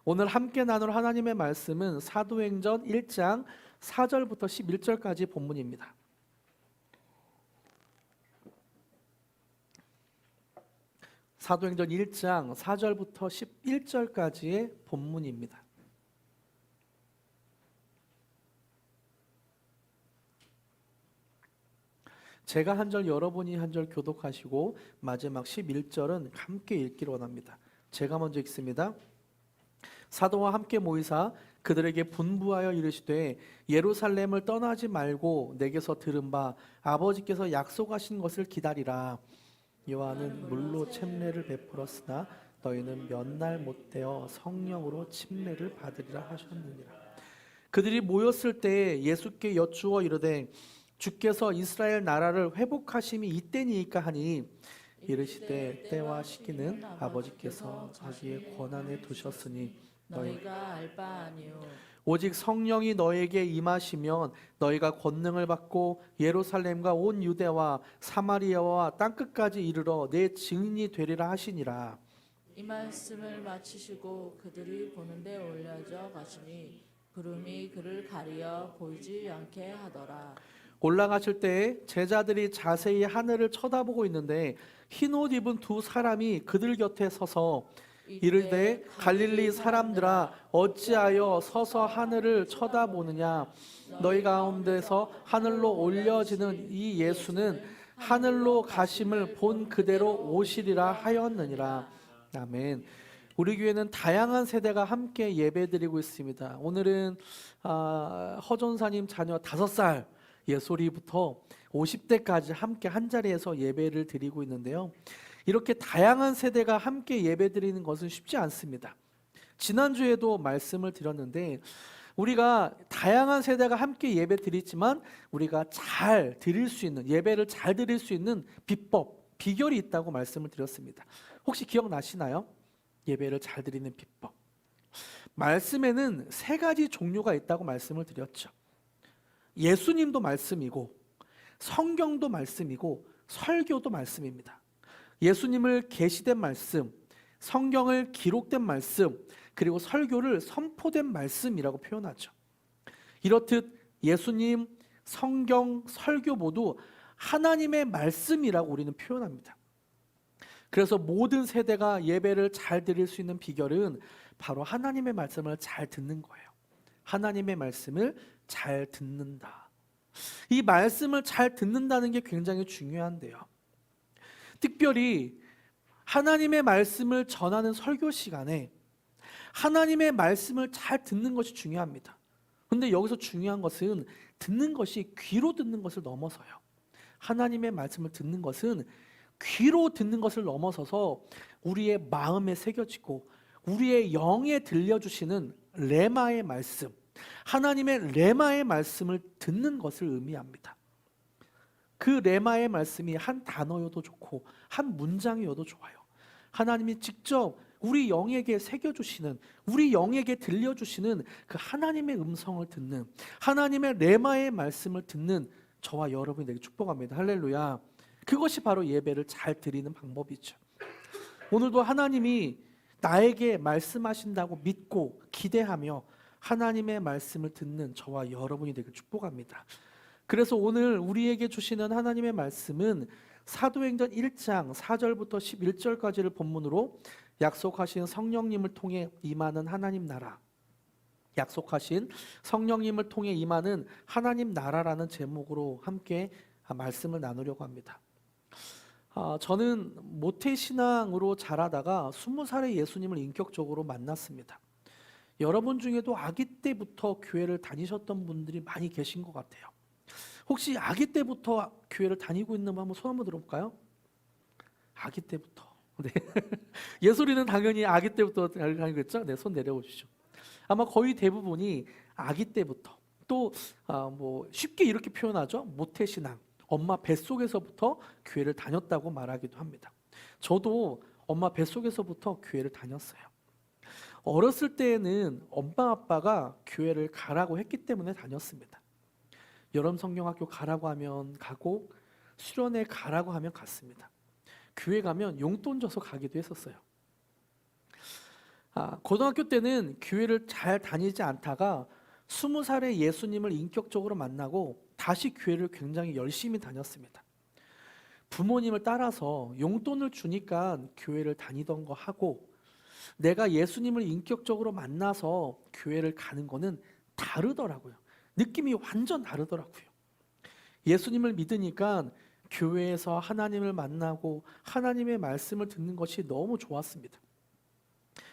오늘 함께 나눌 하나님의 말씀은 사도행전 1장 4절부터 11절까지 본문입니다. 사도행전 1장 4절부터 11절까지의 본문입니다. 제가 한 절, 여러분이 한 절 교독하시고 마지막 11절은 함께 읽기를 원합니다. 제가 먼저 읽습니다. 사도와 함께 모이사 그들에게 분부하여 이르시되 예루살렘을 떠나지 말고 내게서 들은 바 아버지께서 약속하신 것을 기다리라. 요한은 물로 침례를 베풀었으나 너희는 몇 날 못되어 성령으로 침례를 받으리라 하셨느니라. 그들이 모였을 때 예수께 여쭈어 이르되 주께서 이스라엘 나라를 회복하심이 이때니이까 하니 이르시되 때와 시기는 아버지께서 자기의 권한에 두셨으니 너희가 알 바 아니요 오직 성령이 너에게 임하시면 너희가 권능을 받고 예루살렘과 온 유대와 사마리아와 땅끝까지 이르러 내 증인이 되리라 하시니라. 이 말씀을 마치시고 그들이 보는데 올려져 가시니 구름이 그를 가리어 보이지 않게 하더라. 올라가실 때 제자들이 자세히 하늘을 쳐다보고 있는데 흰 옷 입은 두 사람이 그들 곁에 서서 이르되 갈릴리 사람들아 어찌하여 서서 하늘을 쳐다보느냐. 너희 가운데서 하늘로 올려지는 이 예수는 하늘로 가심을 본 그대로 오시리라 하였느니라. 아멘. 우리 교회는 다양한 세대가 함께 예배드리고 있습니다. 오늘은 허전사님 자녀 5살 예솔이부터 50대까지 함께 한 자리에서 예배를 드리고 있는데요. 이렇게 다양한 세대가 함께 예배드리는 것은 쉽지 않습니다. 지난주에도 말씀을 드렸는데 우리가 다양한 세대가 함께 예배드리지만 우리가 잘 드릴 수 있는, 예배를 잘 드릴 수 있는 비법, 비결이 있다고 말씀을 드렸습니다. 혹시 기억나시나요? 예배를 잘 드리는 비법. 말씀에는 3가지 종류가 있다고 말씀을 드렸죠. 예수님도 말씀이고 성경도 말씀이고 설교도 말씀입니다. 예수님을 계시된 말씀, 성경을 기록된 말씀, 그리고 설교를 선포된 말씀이라고 표현하죠. 이렇듯 예수님, 성경, 설교 모두 하나님의 말씀이라고 우리는 표현합니다. 그래서 모든 세대가 예배를 잘 드릴 수 있는 비결은 바로 하나님의 말씀을 잘 듣는 거예요. 하나님의 말씀을 잘 듣는다. 이 말씀을 잘 듣는다는 게 굉장히 중요한데요. 특별히 하나님의 말씀을 전하는 설교 시간에 하나님의 말씀을 잘 듣는 것이 중요합니다. 그런데 여기서 중요한 것은 듣는 것이 귀로 듣는 것을 넘어서요. 하나님의 말씀을 듣는 것은 귀로 듣는 것을 넘어서서 우리의 마음에 새겨지고 우리의 영에 들려주시는 레마의 말씀, 하나님의 레마의 말씀을 듣는 것을 의미합니다. 그 레마의 말씀이 한 단어여도 좋고 한 문장이어도 좋아요. 하나님이 직접 우리 영에게 새겨주시는, 우리 영에게 들려주시는 그 하나님의 음성을 듣는, 하나님의 레마의 말씀을 듣는 저와 여러분이 되게 축복합니다. 할렐루야. 그것이 바로 예배를 잘 드리는 방법이죠. 오늘도 하나님이 나에게 말씀하신다고 믿고 기대하며 하나님의 말씀을 듣는 저와 여러분이 되길 축복합니다. 그래서 오늘 우리에게 주시는 하나님의 말씀은 사도행전 1장 4절부터 11절까지를 본문으로 약속하신 성령님을 통해 임하는 하나님 나라, 약속하신 성령님을 통해 임하는 하나님 나라라는 제목으로 함께 말씀을 나누려고 합니다. 저는 모태신앙으로 자라다가 20살에 예수님을 인격적으로 만났습니다. 여러분 중에도 아기 때부터 교회를 다니셨던 분들이 많이 계신 것 같아요. 혹시 아기 때부터 교회를 다니고 있는 분 한번 손 한번 들어볼까요? 아기 때부터. 네. 예솔이는 당연히 아기 때부터 다니고 있죠? 네, 손 내려보시죠. 아마 거의 대부분이 아기 때부터, 또 뭐 쉽게 이렇게 표현하죠. 모태신앙, 엄마 뱃속에서부터 교회를 다녔다고 말하기도 합니다. 저도 엄마 뱃속에서부터 교회를 다녔어요. 어렸을 때에는 엄마 아빠가 교회를 가라고 했기 때문에 다녔습니다. 여름성경학교 가라고 하면 가고 수련회 가라고 하면 갔습니다. 교회 가면 용돈 줘서 가기도 했었어요. 고등학교 때는 교회를 잘 다니지 않다가 20살에 예수님을 인격적으로 만나고 다시 교회를 굉장히 열심히 다녔습니다. 부모님을 따라서 용돈을 주니까 교회를 다니던 거 하고, 내가 예수님을 인격적으로 만나서 교회를 가는 거는 다르더라고요. 느낌이 완전 다르더라고요. 예수님을 믿으니까 교회에서 하나님을 만나고 하나님의 말씀을 듣는 것이 너무 좋았습니다.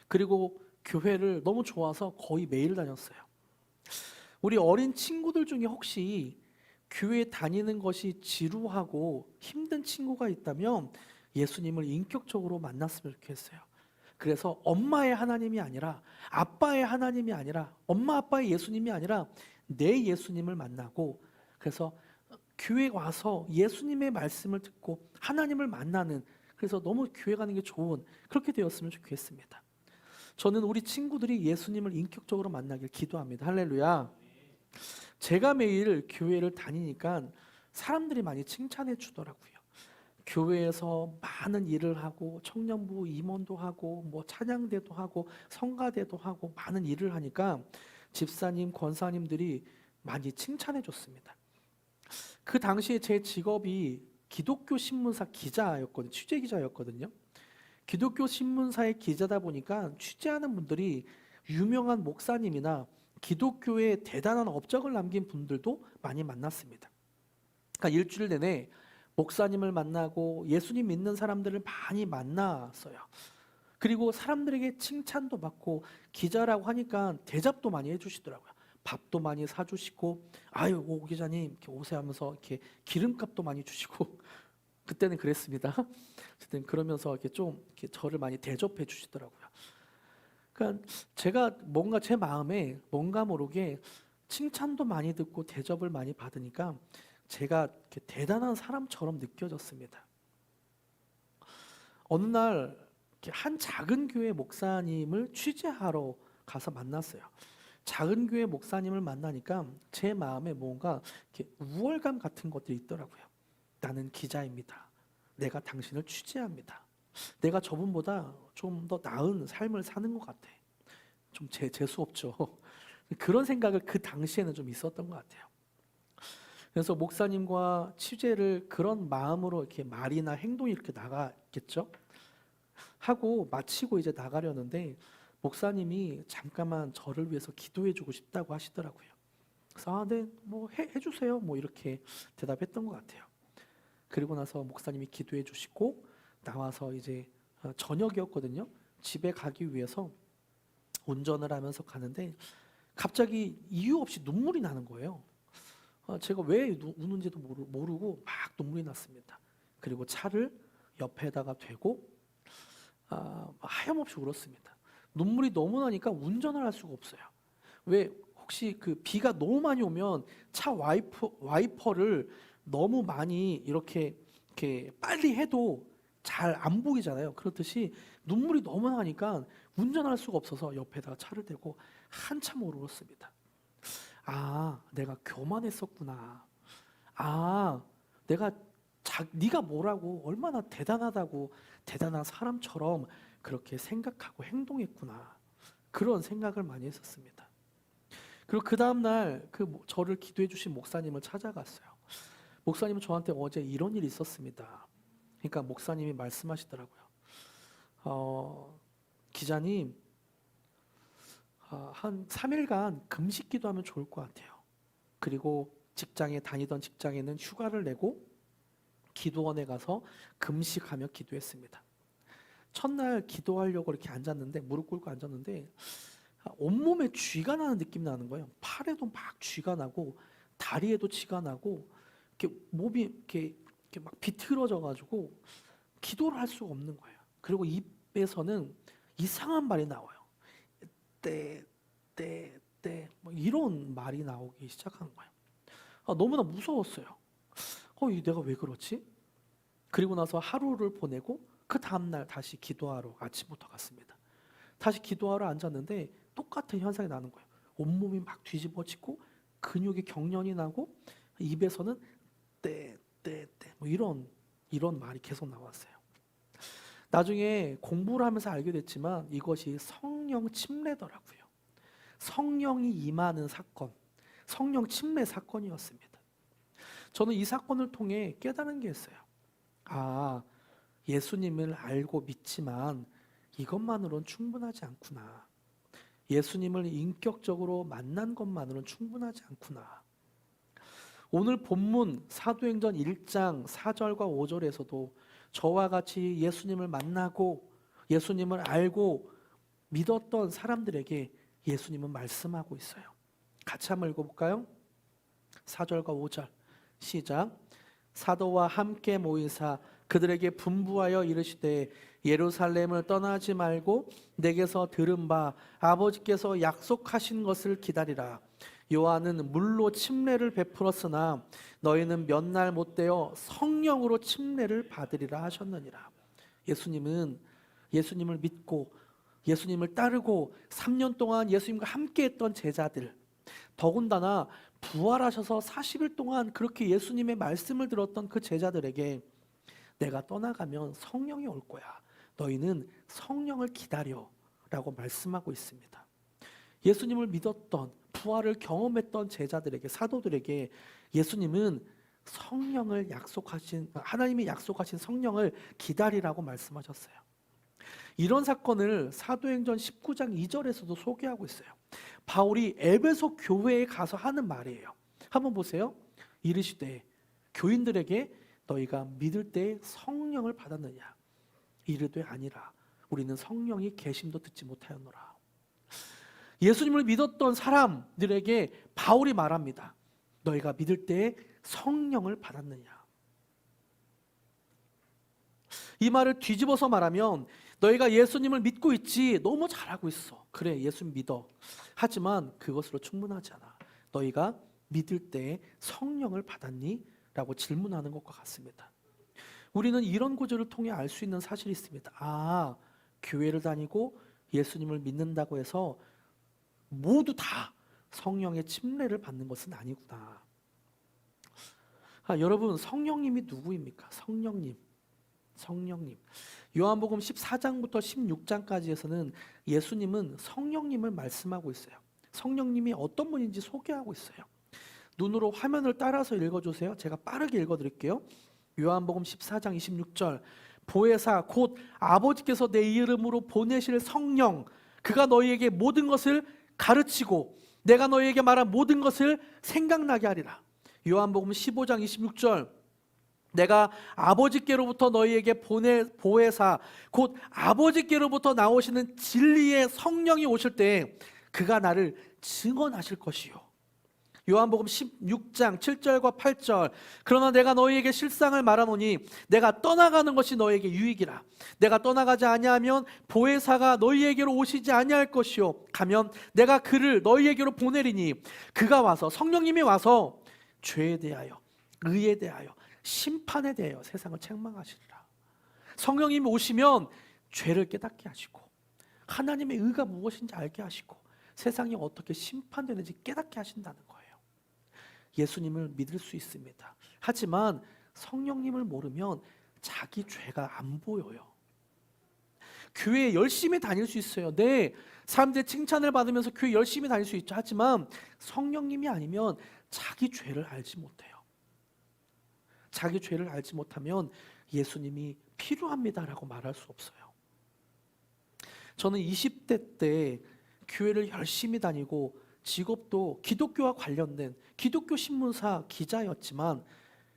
그리고 교회를 너무 좋아서 거의 매일 다녔어요. 우리 어린 친구들 중에 혹시 교회 다니는 것이 지루하고 힘든 친구가 있다면 예수님을 인격적으로 만났으면 좋겠어요. 그래서 엄마의 하나님이 아니라, 아빠의 하나님이 아니라, 엄마 아빠의 예수님이 아니라 내 예수님을 만나고, 그래서 교회 와서 예수님의 말씀을 듣고 하나님을 만나는, 그래서 너무 교회 가는 게 좋은, 그렇게 되었으면 좋겠습니다. 저는 우리 친구들이 예수님을 인격적으로 만나길 기도합니다. 할렐루야. 제가 매일 교회를 다니니까 사람들이 많이 칭찬해 주더라고요. 교회에서 많은 일을 하고 청년부 임원도 하고 뭐 찬양대도 하고 성가대도 하고 많은 일을 하니까 집사님, 권사님들이 많이 칭찬해 줬습니다. 그 당시에 제 직업이 기독교 신문사 기자였거든요. 취재 기자였거든요. 기독교 신문사의 기자다 보니까 취재하는 분들이 유명한 목사님이나 기독교에 대단한 업적을 남긴 분들도 많이 만났습니다. 그러니까 일주일 내내 목사님을 만나고 예수님 믿는 사람들을 많이 만났어요. 그리고 사람들에게 칭찬도 받고, 기자라고 하니까 대접도 많이 해주시더라고요. 밥도 많이 사주시고, 아유 오 기자님 이렇게 오세요 하면서 이렇게 기름값도 많이 주시고 그때는 그랬습니다. 어쨌든 그러면서 이렇게 좀 이렇게 저를 많이 대접해 주시더라고요. 그러니까 제가 뭔가 제 마음에 뭔가 모르게 칭찬도 많이 듣고 대접을 많이 받으니까 제가 이렇게 대단한 사람처럼 느껴졌습니다. 어느 날 이렇게 한 작은 교회 목사님을 취재하러 가서 만났어요. 작은 교회 목사님을 만나니까 제 마음에 뭔가 이렇게 우월감 같은 것들이 있더라고요. 나는 기자입니다. 내가 당신을 취재합니다. 내가 저분보다 좀 더 나은 삶을 사는 것 같아. 좀 재수 없죠. 그런 생각을 그 당시에는 좀 있었던 것 같아요. 그래서 목사님과 취재를 그런 마음으로 이렇게 말이나 행동이 이렇게 나가겠죠. 하고 마치고 이제 나가려는데 목사님이 잠깐만 저를 위해서 기도해주고 싶다고 하시더라고요. 그래서 네, 뭐 해주세요. 뭐 이렇게 대답했던 것 같아요. 그리고 나서 목사님이 기도해 주시고 나와서 이제 저녁이었거든요. 집에 가기 위해서 운전을 하면서 가는데 갑자기 이유 없이 눈물이 나는 거예요. 제가 왜 우는지도 모르고 막 눈물이 났습니다. 그리고 차를 옆에다가 대고 하염없이 울었습니다. 눈물이 너무 나니까 운전을 할 수가 없어요. 왜 혹시 그 비가 너무 많이 오면 차 와이퍼를 너무 많이 이렇게 빨리 해도 잘 안 보이잖아요. 그렇듯이 눈물이 너무 나니까 운전할 수가 없어서 옆에다가 차를 대고 한참 울었습니다. 내가 교만했었구나. 내가 네가 뭐라고 얼마나 대단하다고 대단한 사람처럼 그렇게 생각하고 행동했구나. 그런 생각을 많이 했었습니다. 그리고 그 다음날 저를 기도해 주신 목사님을 찾아갔어요. 목사님은 저한테 어제 이런 일이 있었습니다. 그러니까 목사님이 말씀하시더라고요. 기자님, 한 3일간 금식 기도하면 좋을 것 같아요. 그리고 다니던 직장에는 휴가를 내고 기도원에 가서 금식하며 기도했습니다. 첫날 기도하려고 이렇게 앉았는데, 무릎 꿇고 앉았는데 온몸에 쥐가 나는 느낌이 나는 거예요. 팔에도 막 쥐가 나고 다리에도 쥐가 나고 이렇게 몸이 이렇게 막 비틀어져 가지고 기도를 할 수가 없는 거예요. 그리고 입에서는 이상한 말이 나와요. 때 뭐 이런 말이 나오기 시작한 거예요. 너무나 무서웠어요. 내가 왜 그렇지? 그리고 나서 하루를 보내고 그 다음날 다시 기도하러 아침부터 갔습니다. 다시 기도하러 앉았는데 똑같은 현상이 나는 거예요. 온몸이 막 뒤집어지고 근육이 경련이 나고 입에서는 때 뭐 이런 말이 계속 나왔어요. 나중에 공부를 하면서 알게 됐지만 이것이 성령 침례더라고요. 성령이 임하는 사건, 성령 침례 사건이었습니다. 저는 이 사건을 통해 깨달은 게 있어요. 아, 예수님을 알고 믿지만 이것만으로는 충분하지 않구나. 예수님을 인격적으로 만난 것만으로는 충분하지 않구나. 오늘 본문 사도행전 1장 4절과 5절에서도 저와 같이 예수님을 만나고 예수님을 알고 믿었던 사람들에게 예수님은 말씀하고 있어요. 같이 한번 읽어볼까요? 4절과 5절 시작. 사도와 함께 모이사 그들에게 분부하여 이르시되 예루살렘을 떠나지 말고 내게서 들은 바 아버지께서 약속하신 것을 기다리라. 요한은 물로 침례를 베풀었으나 너희는 몇 날 못되어 성령으로 침례를 받으리라 하셨느니라. 예수님을 믿고 예수님을 따르고 3년 동안 예수님과 함께 했던 제자들, 더군다나 부활하셔서 40일 동안 그렇게 예수님의 말씀을 들었던 그 제자들에게 내가 떠나가면 성령이 올 거야. 너희는 성령을 기다려 라고 말씀하고 있습니다. 예수님을 믿었던 부활을 경험했던 제자들에게, 사도들에게 예수님은 성령을 하나님이 약속하신 성령을 기다리라고 말씀하셨어요. 이런 사건을 사도행전 19장 2절에서도 소개하고 있어요. 바울이 에베소 교회에 가서 하는 말이에요. 한번 보세요. 이르시되 교인들에게 너희가 믿을 때 성령을 받았느냐? 이르되 아니라 우리는 성령이 계심도 듣지 못하였노라. 예수님을 믿었던 사람들에게 바울이 말합니다. 너희가 믿을 때 성령을 받았느냐? 이 말을 뒤집어서 말하면 너희가 예수님을 믿고 있지, 너무 잘하고 있어. 그래, 예수님 믿어. 하지만 그것으로 충분하지 않아. 너희가 믿을 때 성령을 받았니? 라고 질문하는 것과 같습니다. 우리는 이런 구절을 통해 알 수 있는 사실이 있습니다. 아, 교회를 다니고 예수님을 믿는다고 해서 모두 다 성령의 침례를 받는 것은 아니구나. 여러분, 성령님이 누구입니까? 성령님. 요한복음 14장부터 16장까지에서는 예수님은 성령님을 말씀하고 있어요. 성령님이 어떤 분인지 소개하고 있어요. 눈으로 화면을 따라서 읽어주세요. 제가 빠르게 읽어드릴게요. 요한복음 14장 26절 보혜사 곧 아버지께서 내 이름으로 보내실 성령, 그가 너희에게 모든 것을 가르치고 내가 너희에게 말한 모든 것을 생각나게 하리라. 요한복음 15장 26절 내가 아버지께로부터 너희에게 보낼 보혜사 곧 아버지께로부터 나오시는 진리의 성령이 오실 때 그가 나를 증언하실 것이요. 요한복음 16장 7절과 8절 그러나 내가 너희에게 실상을 말하노니 내가 떠나가는 것이 너희에게 유익이라. 내가 떠나가지 아니하면 보혜사가 너희에게로 오시지 아니할 것이요 가면 내가 그를 너희에게로 보내리니 그가 와서 성령님이 와서 죄에 대하여 의에 대하여 심판에 대하여 세상을 책망하시리라. 성령님이 오시면 죄를 깨닫게 하시고 하나님의 의가 무엇인지 알게 하시고 세상이 어떻게 심판되는지 깨닫게 하신다는 거예요. 예수님을 믿을 수 있습니다. 하지만 성령님을 모르면 자기 죄가 안 보여요. 교회에 열심히 다닐 수 있어요. 네, 사람들의 칭찬을 받으면서 교회 열심히 다닐 수 있죠. 하지만 성령님이 아니면 자기 죄를 알지 못해요. 자기 죄를 알지 못하면 예수님이 필요합니다라고 말할 수 없어요. 저는 20대 때 교회를 열심히 다니고 직업도 기독교와 관련된 기독교 신문사 기자였지만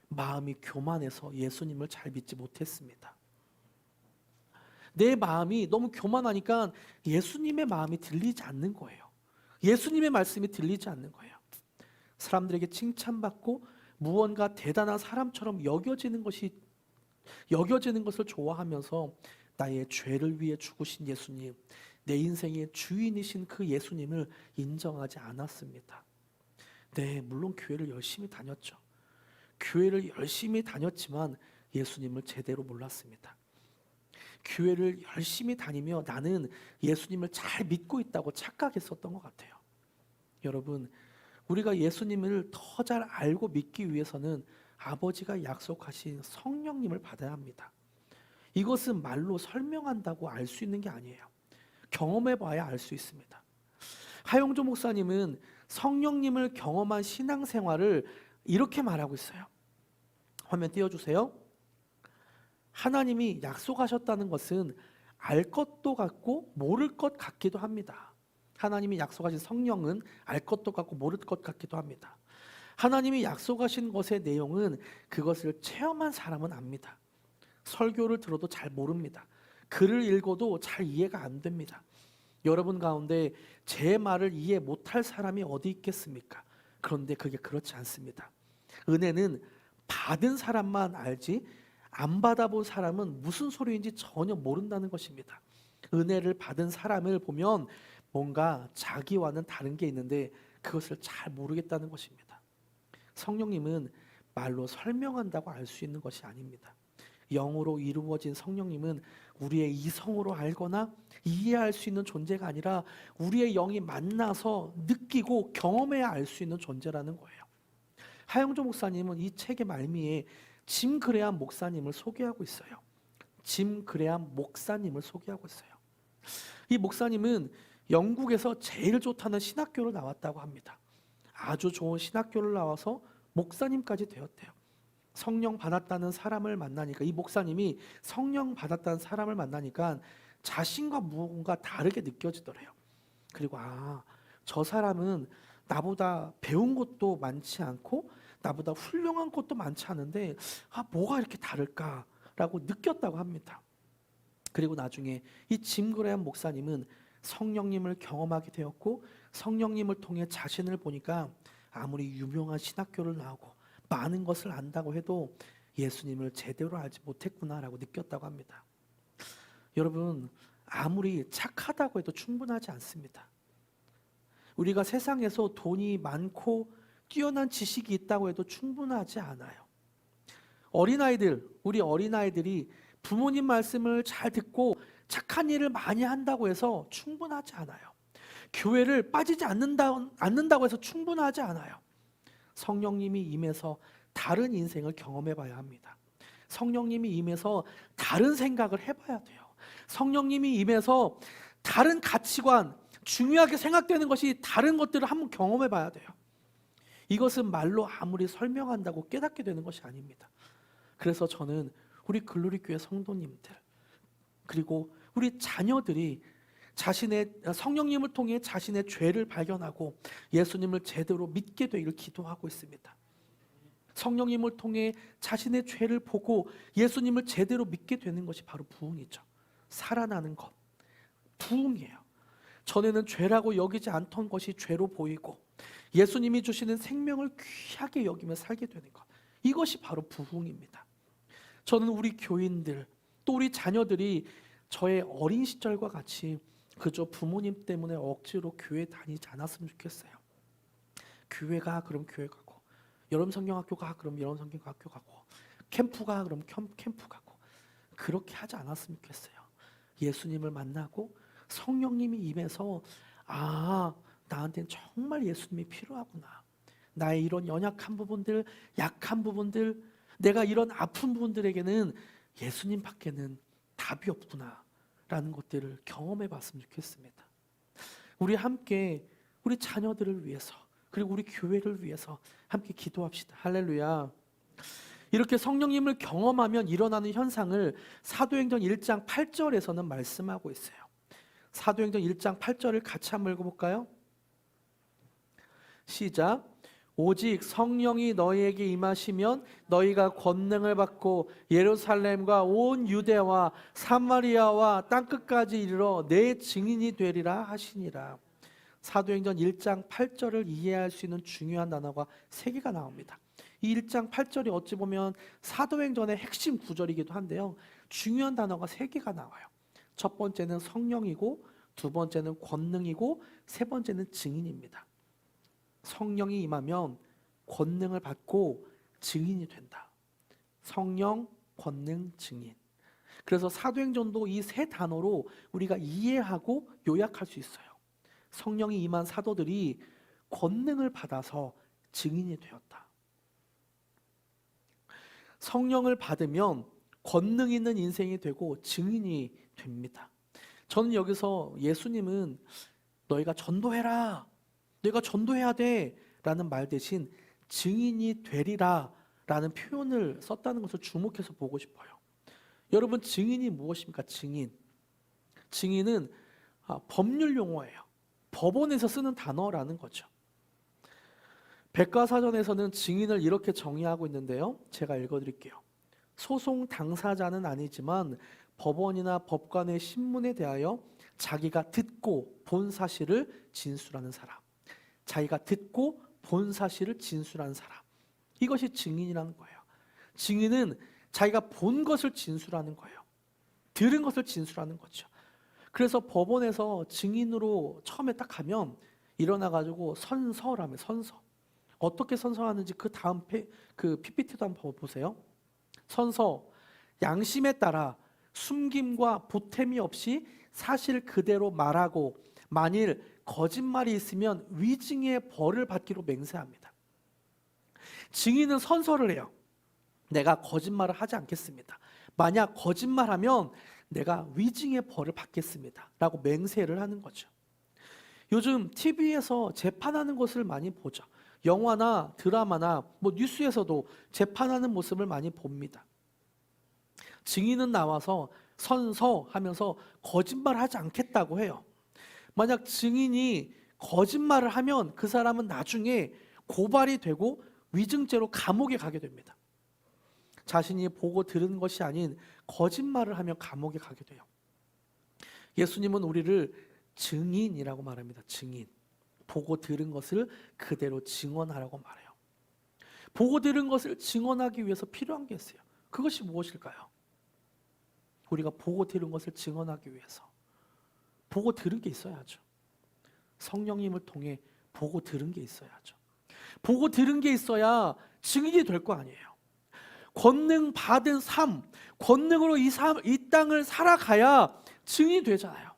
마음이 교만해서 예수님을 잘 믿지 못했습니다. 내 마음이 너무 교만하니까 예수님의 마음이 들리지 않는 거예요. 예수님의 말씀이 들리지 않는 거예요. 사람들에게 칭찬받고 무언가 대단한 사람처럼 여겨지는 것을 좋아하면서 나의 죄를 위해 죽으신 예수님, 내 인생의 주인이신 그 예수님을 인정하지 않았습니다. 네, 물론 교회를 열심히 다녔죠. 교회를 열심히 다녔지만 예수님을 제대로 몰랐습니다. 교회를 열심히 다니며 나는 예수님을 잘 믿고 있다고 착각했었던 것 같아요. 여러분, 우리가 예수님을 더 잘 알고 믿기 위해서는 아버지가 약속하신 성령님을 받아야 합니다. 이것은 말로 설명한다고 알 수 있는 게 아니에요. 경험해 봐야 알 수 있습니다. 하용조 목사님은 성령님을 경험한 신앙생활을 이렇게 말하고 있어요. 화면 띄워주세요. 하나님이 약속하셨다는 것은 알 것도 같고 모를 것 같기도 합니다. 하나님이 약속하신 성령은 알 것도 같고 모를 것 같기도 합니다. 하나님이 약속하신 것의 내용은 그것을 체험한 사람은 압니다. 설교를 들어도 잘 모릅니다. 글을 읽어도 잘 이해가 안 됩니다. 여러분 가운데 제 말을 이해 못할 사람이 어디 있겠습니까? 그런데 그게 그렇지 않습니다. 은혜는 받은 사람만 알지 안 받아본 사람은 무슨 소리인지 전혀 모른다는 것입니다. 은혜를 받은 사람을 보면 뭔가 자기와는 다른 게 있는데 그것을 잘 모르겠다는 것입니다. 성령님은 말로 설명한다고 알 수 있는 것이 아닙니다. 영으로 이루어진 성령님은 우리의 이성으로 알거나 이해할 수 있는 존재가 아니라 우리의 영이 만나서 느끼고 경험해야 알 수 있는 존재라는 거예요. 하영조 목사님은 이 책의 말미에 짐 그레함 목사님을 소개하고 있어요. 짐 그레함 목사님을 소개하고 있어요. 이 목사님은 영국에서 제일 좋다는 신학교를 나왔다고 합니다. 아주 좋은 신학교를 나와서 목사님까지 되었대요. 성령 받았다는 사람을 만나니까, 이 목사님이 성령 받았다는 사람을 만나니까 자신과 무언가 다르게 느껴지더래요. 그리고 저 사람은 나보다 배운 것도 많지 않고 나보다 훌륭한 것도 많지 않은데 뭐가 이렇게 다를까라고 느꼈다고 합니다. 그리고 나중에 이 짐 그레함 목사님은 성령님을 경험하게 되었고, 성령님을 통해 자신을 보니까 아무리 유명한 신학교를 나오고 많은 것을 안다고 해도 예수님을 제대로 알지 못했구나라고 느꼈다고 합니다. 여러분, 아무리 착하다고 해도 충분하지 않습니다. 우리가 세상에서 돈이 많고 뛰어난 지식이 있다고 해도 충분하지 않아요. 우리 어린아이들이 부모님 말씀을 잘 듣고 착한 일을 많이 한다고 해서 충분하지 않아요. 교회를 빠지지 않는다고 해서 충분하지 않아요. 성령님이 임해서 다른 인생을 경험해 봐야 합니다. 성령님이 임해서 다른 생각을 해봐야 돼요. 성령님이 임해서 다른 가치관, 중요하게 생각되는 것이 다른 것들을 한번 경험해 봐야 돼요. 이것은 말로 아무리 설명한다고 깨닫게 되는 것이 아닙니다. 그래서 저는 우리 글로리 교회 성도님들, 그리고 우리 자녀들이 성령님을 통해 자신의 죄를 발견하고 예수님을 제대로 믿게 되기를 기도하고 있습니다. 성령님을 통해 자신의 죄를 보고 예수님을 제대로 믿게 되는 것이 바로 부흥이죠. 살아나는 것, 부흥이에요. 전에는 죄라고 여기지 않던 것이 죄로 보이고 예수님이 주시는 생명을 귀하게 여기며 살게 되는 것, 이것이 바로 부흥입니다. 저는 우리 교인들, 또 우리 자녀들이 저의 어린 시절과 같이 그저 부모님 때문에 억지로 교회 다니지 않았으면 좋겠어요. 교회 가 그럼 교회 가고, 여름 성경학교 가 그럼 여름 성경학교 가고, 캠프 가 그럼 캠프 가고, 그렇게 하지 않았으면 좋겠어요. 예수님을 만나고 성령님이 임해서 나한테는 정말 예수님이 필요하구나, 나의 이런 연약한 부분들, 약한 부분들, 내가 이런 아픈 부분들에게는 예수님밖에는 답이 없구나 라는 것들을 경험해 봤으면 좋겠습니다. 우리 함께 우리 자녀들을 위해서, 그리고 우리 교회를 위해서 함께 기도합시다. 할렐루야. 이렇게 성령님을 경험하면 일어나는 현상을 사도행전 1장 8절에서는 말씀하고 있어요. 사도행전 1장 8절을 같이 한번 읽어볼까요? 시작. 오직 성령이 너희에게 임하시면 너희가 권능을 받고 예루살렘과 온 유대와 사마리아와 땅끝까지 이르러 내 증인이 되리라 하시니라. 사도행전 1장 8절을 이해할 수 있는 중요한 단어가 3개가 나옵니다. 이 1장 8절이 어찌 보면 사도행전의 핵심 구절이기도 한데요, 중요한 단어가 3개가 나와요. 첫 번째는 성령이고, 두 번째는 권능이고, 세 번째는 증인입니다. 성령이 임하면 권능을 받고 증인이 된다. 성령, 권능, 증인. 그래서 사도행전도 이 3 단어로 우리가 이해하고 요약할 수 있어요. 성령이 임한 사도들이 권능을 받아서 증인이 되었다. 성령을 받으면 권능 있는 인생이 되고 증인이 됩니다. 저는 여기서 예수님은 너희가 전도해라, 너희가 전도해야 돼 라는 말 대신 증인이 되리라 라는 표현을 썼다는 것을 주목해서 보고 싶어요. 여러분, 증인이 무엇입니까? 증인은 법률 용어예요. 법원에서 쓰는 단어라는 거죠. 백과사전에서는 증인을 이렇게 정의하고 있는데요. 제가 읽어드릴게요. 소송 당사자는 아니지만 법원이나 법관의 신문에 대하여 자기가 듣고 본 사실을 진술하는 사람. 자기가 듣고 본 사실을 진술하는 사람. 이것이 증인이라는 거예요. 증인은 자기가 본 것을 진술하는 거예요. 들은 것을 진술하는 거죠. 그래서 법원에서 증인으로 처음에 딱 가면 일어나가지고 선서라며, 선서. 어떻게 선서하는지 그 다음 그 PPT도 한번 보세요. 선서, 양심에 따라 숨김과 보탬이 없이 사실 그대로 말하고 만일 거짓말이 있으면 위증의 벌을 받기로 맹세합니다. 증인은 선서를 해요. 내가 거짓말을 하지 않겠습니다. 만약 거짓말하면 내가 위증의 벌을 받겠습니다 라고 맹세를 하는 거죠. 요즘 TV에서 재판하는 것을 많이 보죠. 영화나 드라마나 뉴스에서도 재판하는 모습을 많이 봅니다. 증인은 나와서 선서하면서 거짓말하지 않겠다고 해요. 만약 증인이 거짓말을 하면 그 사람은 나중에 고발이 되고 위증죄로 감옥에 가게 됩니다. 자신이 보고 들은 것이 아닌 거짓말을 하면 감옥에 가게 돼요. 예수님은 우리를 증인이라고 말합니다. 증인. 보고 들은 것을 그대로 증언하라고 말해요. 보고 들은 것을 증언하기 위해서 필요한 게 있어요. 그것이 무엇일까요? 우리가 보고 들은 것을 증언하기 위해서 보고 들은 게 있어야죠. 성령님을 통해 보고 들은 게 있어야죠. 보고 들은 게 있어야 증인이 될 거 아니에요. 권능 받은 삶, 권능으로 이 땅을 살아가야 증인이 되잖아요.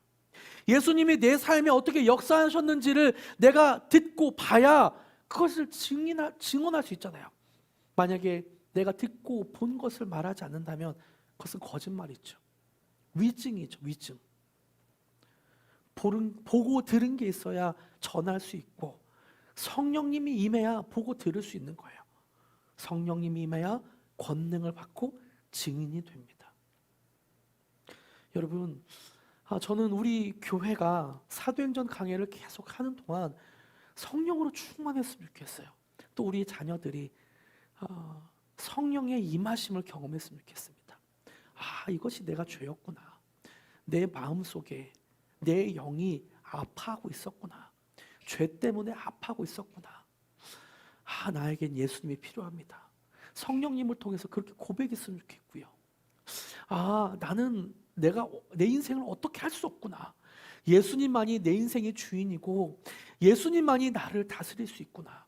예수님이 내 삶에 어떻게 역사하셨는지를 내가 듣고 봐야 그것을 증언할 수 있잖아요. 만약에 내가 듣고 본 것을 말하지 않는다면 그것은 거짓말이죠. 위증이죠. 위증. 보고 들은 게 있어야 전할 수 있고 성령님이 임해야 보고 들을 수 있는 거예요. 성령님이 임해야 권능을 받고 증인이 됩니다. 여러분, 저는 우리 교회가 사도행전 강해를 계속 하는 동안 성령으로 충만했으면 좋겠어요. 또 우리 자녀들이 성령의 임하심을 경험했으면 좋겠습니다. 이것이 내가 죄였구나. 내 마음속에 내 영이 아파하고 있었구나. 죄 때문에 아파하고 있었구나. 나에겐 예수님이 필요합니다. 성령님을 통해서 그렇게 고백했으면 좋겠고요. 나는 내가 내 인생을 어떻게 할 수 없구나. 예수님만이 내 인생의 주인이고 예수님만이 나를 다스릴 수 있구나.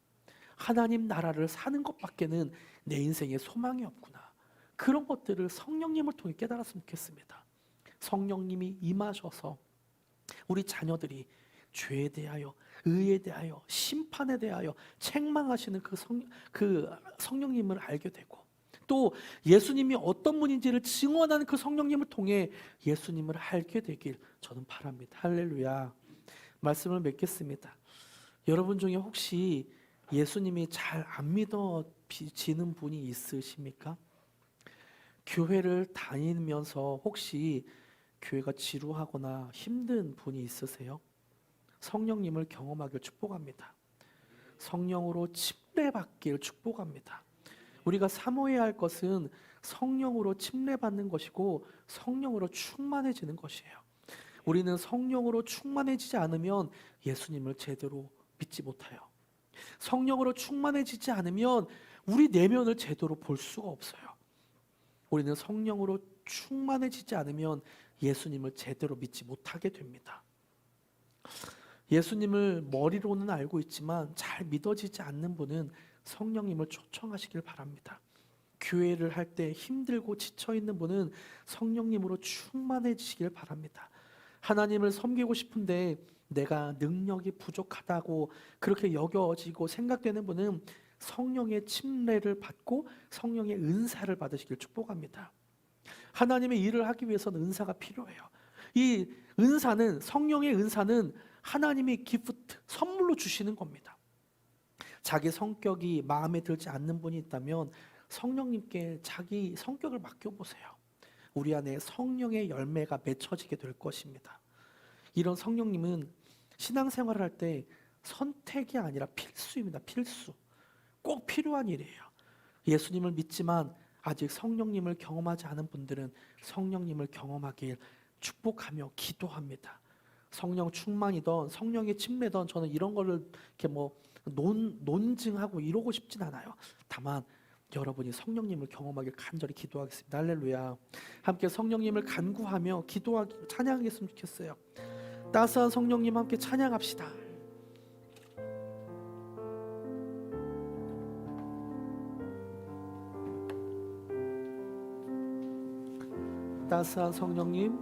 하나님 나라를 사는 것밖에는 내 인생에 소망이 없구나. 그런 것들을 성령님을 통해 깨달았으면 좋겠습니다. 성령님이 임하셔서 우리 자녀들이 죄에 대하여, 의에 대하여, 심판에 대하여 책망하시는 그 성령님을 알게 되고 또 예수님이 어떤 분인지를 증언하는 그 성령님을 통해 예수님을 알게 되길 저는 바랍니다. 할렐루야. 말씀을 맺겠습니다. 여러분 중에 혹시 예수님이 잘 안 믿어지는 분이 있으십니까? 교회를 다니면서 혹시 교회가 지루하거나 힘든 분이 있으세요? 성령님을 경험하길 축복합니다. 성령으로 침례받길 축복합니다. 우리가 사모해야 할 것은 성령으로 침례받는 것이고 성령으로 충만해지는 것이에요. 우리는 성령으로 충만해지지 않으면 예수님을 제대로 믿지 못해요. 성령으로 충만해지지 않으면 우리 내면을 제대로 볼 수가 없어요. 우리는 성령으로 충만해지지 않으면 예수님을 제대로 믿지 못하게 됩니다. 예수님을 머리로는 알고 있지만 잘 믿어지지 않는 분은 성령님을 초청하시길 바랍니다. 교회를 할 때 힘들고 지쳐있는 분은 성령님으로 충만해지시길 바랍니다. 하나님을 섬기고 싶은데 내가 능력이 부족하다고 그렇게 여겨지고 생각되는 분은 성령의 침례를 받고 성령의 은사를 받으시길 축복합니다. 하나님의 일을 하기 위해서는 은사가 필요해요. 이 은사는, 성령의 은사는 하나님이 기프트, 선물로 주시는 겁니다. 자기 성격이 마음에 들지 않는 분이 있다면 성령님께 자기 성격을 맡겨보세요. 우리 안에 성령의 열매가 맺혀지게 될 것입니다. 이런 성령님은 신앙생활을 할 때 선택이 아니라 필수입니다. 필수. 꼭 필요한 일이에요. 예수님을 믿지만 아직 성령님을 경험하지 않은 분들은 성령님을 경험하길 축복하며 기도합니다. 성령 충만이던 성령의 침례던 저는 이런 거를 이렇게 논증하고 이러고 싶진 않아요. 다만 여러분이 성령님을 경험하길 간절히 기도하겠습니다. 할렐루야. 함께 성령님을 간구하며 기도하기, 찬양하겠으면 좋겠어요. 따스한 성령님 함께 찬양합시다. 따스한 성령님,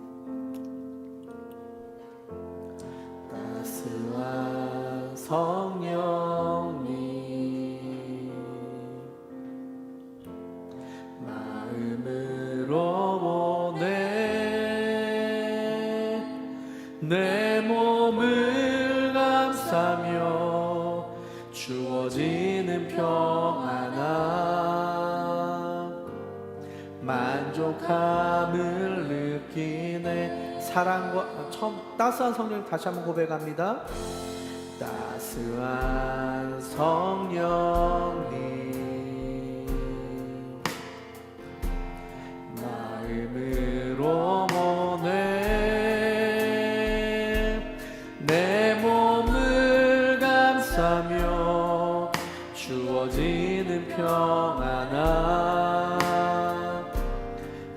따스한 성령님, 마음으로 보내 내 몸을 감싸며 주어지는 평안함 만족함을 느끼네. 사랑과 따스한 성령 다시 한번 고백합니다. 따스한 성령님, 마음으로 보내 내 몸을 감싸며 주어지는 평안함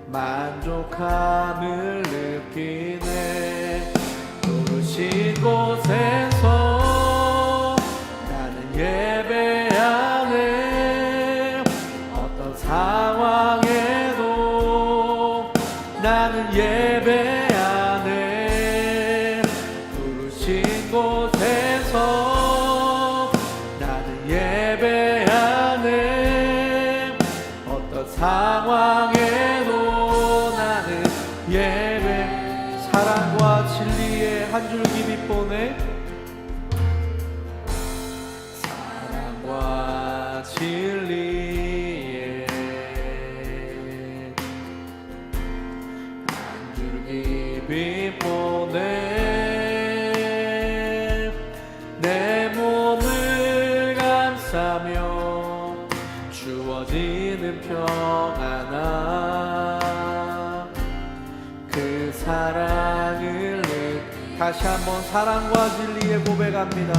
만족함을 느끼네. 부르신 곳에서 나는 예배하네. 어떤 상황에도 나는 예배하네. 부르신 곳에서 나는 예배하네. 어떤 상황에도 나는 예배. 사랑과 진리의 한 줄기 빛보내. 사랑과 진리의 한 줄기 빛보내 내 몸을 감싸며 주어지는 평안함 그 사랑을 다시 한번 사랑과 진리에 고백합니다.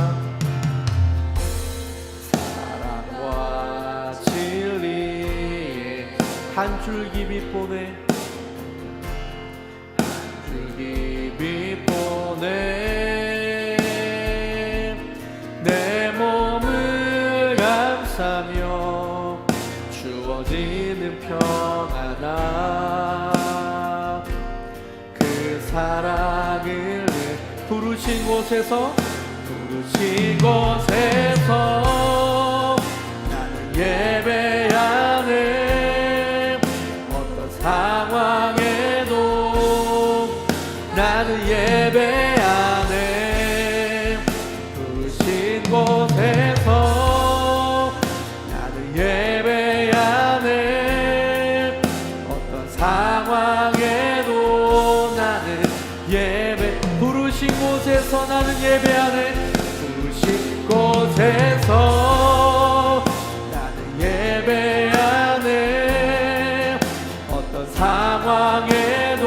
사랑과 진리에 한 줄기 빛보내 한 줄기 빛보내 내 몸을 감싸며 주어지는 평안함 그 사랑을 부르신 곳에서 나는 예배하네. 어떤 상황에도 나는 예배하네. 부르신 곳에서 나는 예배하네. 어떤 상황에도 나는 예배. 부르신 곳에서 나는 예배하네. 부르신 곳에서 나는 예배하네. 어떤 상황에도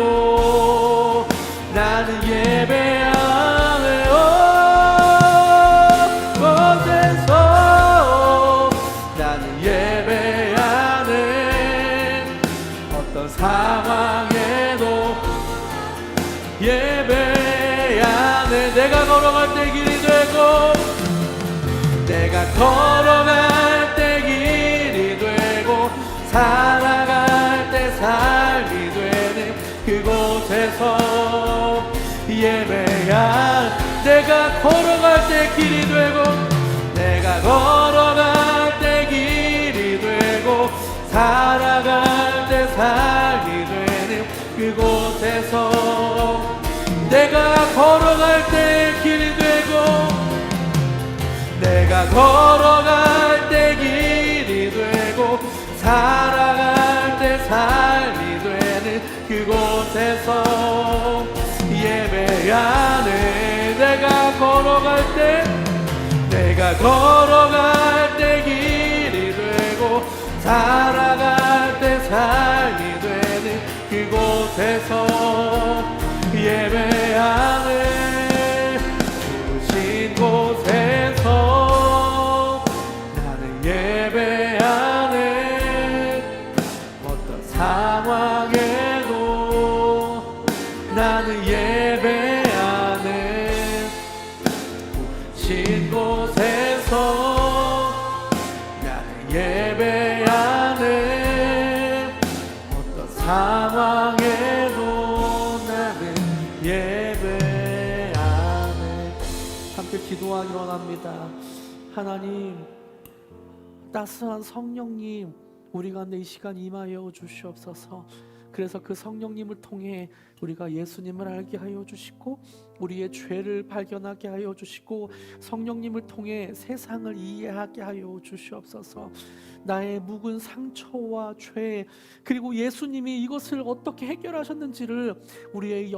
나는 예배하네. 곳에서 나는 예배하네. 어떤 상황에도 예배하네. 내가 걸어갈 때 길이 되고 내가 걸어갈 때 길이 되고 살아갈 때 삶이 되는 그곳에서 예배야. 내가 걸어갈 때 길이 되고 내가 걸어갈 때 길이 되고 살아갈 때 삶이 되는 그곳에서 내가 걸어갈 때 길이 되고 내가 걸어갈 때 길이 되고 살아갈 때 삶이 되는 그곳에서 예배하네. 내가 걸어갈 때 길이 되고 살아갈 때 삶이 되는 그곳에서 예배하네. 부르신 곳에서 나는 예배하네. 어떤 상황에도 나는 예배하네. 부르신 곳에서 나는 예배하네. 어떤 상황에도 나는 예배하네. 함께 기도하기로 합니다. 하나님, 따스한 성령님 우리 가운데 이 시간 임하여 주시옵소서. 그래서 그 성령님을 통해 우리가 예수님을 알게 하여 주시고 우리의 죄를 발견하게 하여 주시고 성령님을 통해 세상을 이해하게 하여 주시옵소서. 나의 묵은 상처와 죄 그리고 예수님이 이것을 어떻게 해결하셨는지를 우리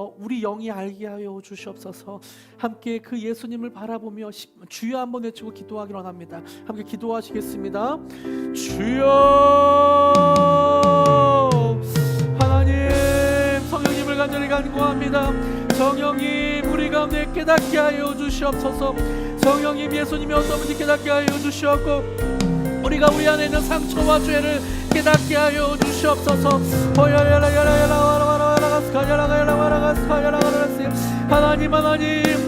영이 알게 하여 주시옵소서. 함께 그 예수님을 바라보며 주여 한번 외치고 기도하기로 합니다. 함께 기도하시겠습니다. 주여. 하나님, 성령님을 간절히 간구합니다. 성령님, 우리 가운데 깨닫게 하여 주시옵소서. 성령님, 예수님이 어떤 분인지 깨닫게 하여 주시옵고 우리가 우리 안에 있는 상처와 죄를 깨닫게 하여 주시옵소서. 하나님,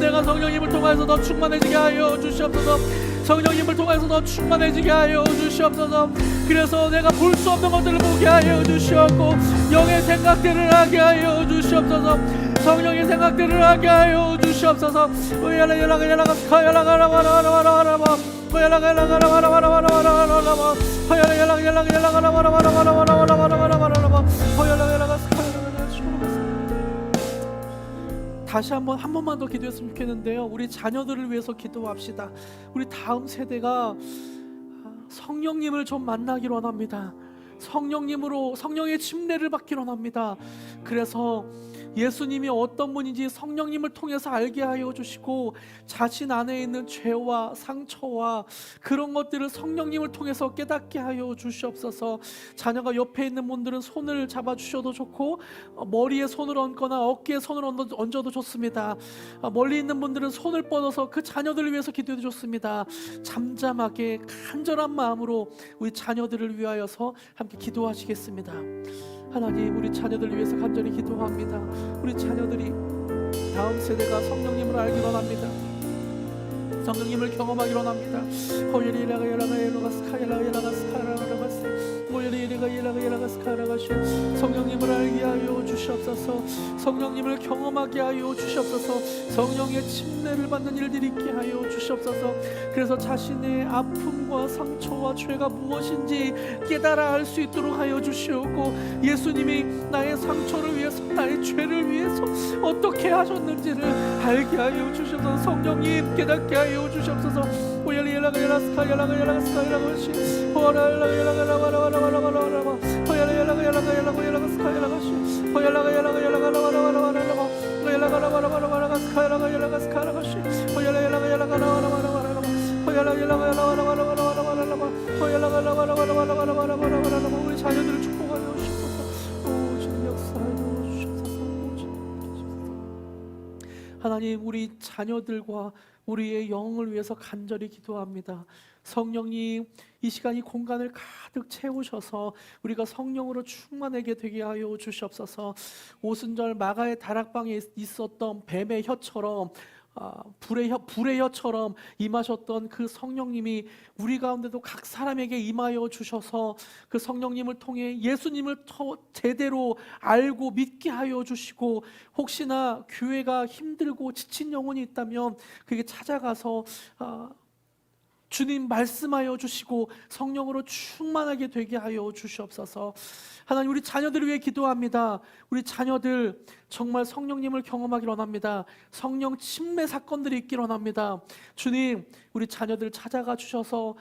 내가 성령님을 통해서 더 충만해지게 하여 주시옵소서. 성령님을 통해서 더 충만해지게 하여 주시옵소서. 그래서 내가 볼 수 없는 것들을 보게 하여 주시옵고 영의 생각들을 하게 하여 주시옵소서. 성령의 생각들을 하게 하여 주시옵소서. 다시 한 번만 더 기도했으면 좋겠는데요. 우리 자녀들을 위해서 기도합시다. 우리 다음 세대가 성령님을 좀 만나기로 원합니다. 성령의 침례를 받기로 원합니다. 그래서 예수님이 어떤 분인지 성령님을 통해서 알게 하여 주시고 자신 안에 있는 죄와 상처와 그런 것들을 성령님을 통해서 깨닫게 하여 주시옵소서. 자녀가 옆에 있는 분들은 손을 잡아주셔도 좋고 머리에 손을 얹거나 어깨에 손을 얹어도 좋습니다. 멀리 있는 분들은 손을 뻗어서 그 자녀들을 위해서 기도해도 좋습니다. 잠잠하게 간절한 마음으로 우리 자녀들을 위하여서 함께 기도하시겠습니다. 하나님, 우리 자녀들을 위해서 간절히 기도합니다. 우리 자녀들이 다음 세대가 성령님을 알기로 합니다. 성령님을 경험하기로 합니다. 성령님을 알게 하여 주시옵소서. 성령님을 경험하게 하여 주시옵소서. 성령의 침례를 받는 일들이 있게 하여 주시옵소서. 그래서 자신의 아픔과 상처와 죄가 무엇인지 깨달아 알 수 있도록 하여 주시옵고 예수님이 나의 상처를 위해서 나의 죄를 위해서 어떻게 하셨는지를 알게 하여 주시옵소서. 성령님 깨닫게 하여 주시옵소서. 우리 자녀들을 축복하여 주시옵소서. 주님 역사하여 주시옵소서. 하나님, 우리 자녀들과 우리의 영을 위해서 간절히 기도합니다. 성령님, 이 시간 이 공간을 가득 채우셔서 우리가 성령으로 충만하게 되게 하여 주시옵소서. 오순절 마가의 다락방에 있었던 뱀의 혀처럼 불의 혀처럼 임하셨던 그 성령님이 우리 가운데도 각 사람에게 임하여 주셔서 그 성령님을 통해 예수님을 제대로 알고 믿게 하여 주시고 혹시나 교회가 힘들고 지친 영혼이 있다면 그게 찾아가서 주님 말씀하여 주시고 성령으로 충만하게 되게 하여 주시옵소서. 하나님, 우리 자녀들을 위해 기도합니다. 우리 자녀들 정말 성령님을 경험하길 원합니다. 성령 침례 사건들이 있길 원합니다. 주님, 우리 자녀들 찾아가 주셔서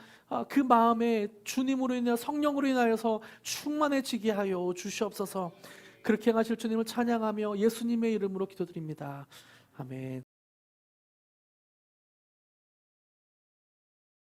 그 마음에 주님으로 인해 성령으로 인하여서 충만해지게 하여 주시옵소서. 그렇게 행하실 주님을 찬양하며 예수님의 이름으로 기도드립니다. 아멘.